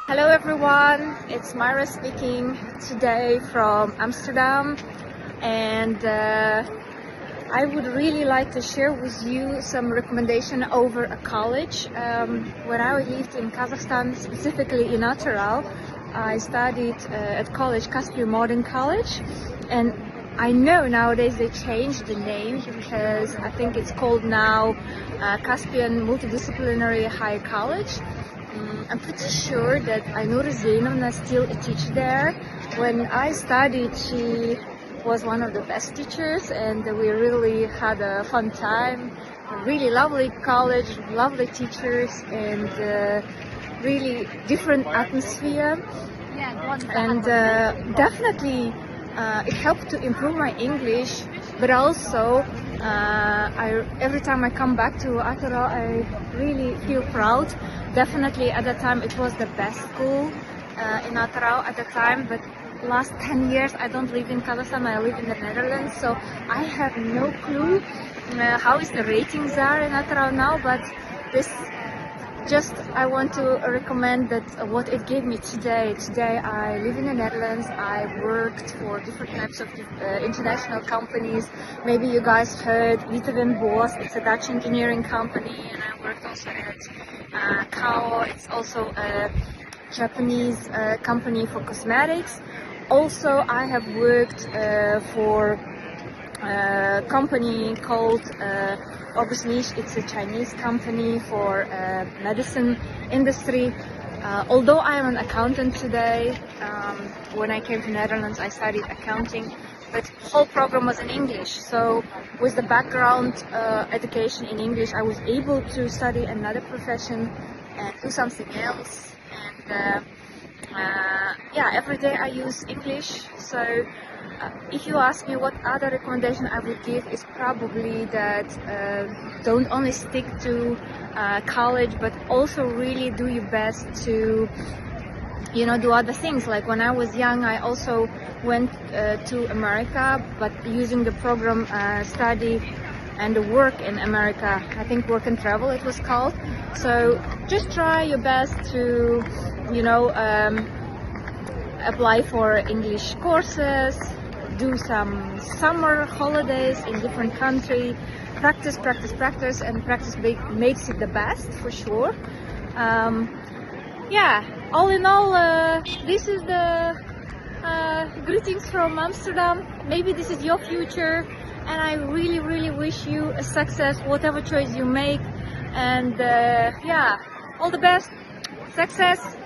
Hello everyone, it's Myra speaking today from Amsterdam, and I would really like to share with you some recommendation over a college. When I lived in Kazakhstan, specifically in Atyrau, I studied at college, Caspian Modern College, and I know nowadays they changed the name because I think it's called now Caspian Multidisciplinary Higher College. I'm pretty sure that Ainura Zainovna still a teacher there. When I studied, she was one of the best teachers, and we really had a fun time. A really lovely college, lovely teachers, and really different atmosphere. And definitely it helped to improve my English, but also every time I come back to Atyrau, I really feel proud. Definitely at the time it was the best school in Atyrau at the time, but last 10 years I don't live in Kazakhstan, I live in the Netherlands, so I have no clue how is the ratings are in Atyrau now, but this just I want to recommend that what it gave me today. Today I live in the Netherlands. I worked for different types of international companies. Maybe you guys heard Witteveen Bos. It's a Dutch engineering company, and I worked also at Kao. It's also a Japanese company for cosmetics. Also, I have worked for a company called obviously it's a Chinese company for medicine industry. Although I am an accountant today, when I came to Netherlands I studied accounting, but the whole program was in English. So with the background education in English, I was able to study another profession and do something else. And yeah, every day I use English. So if you ask me what other recommendation I would give, is probably that don't only stick to college, but also really do your best to do other things. Like when I was young, I also went to America, but using the program study and work in America. I think work and travel it was called. So just try your best to apply for English courses, do some summer holidays in different countries, practice, and practice makes it the best for sure. Yeah, all in all, this is the greetings from Amsterdam. Maybe this is your future, and I really wish you a success, whatever choice you make. And yeah, all the best, success.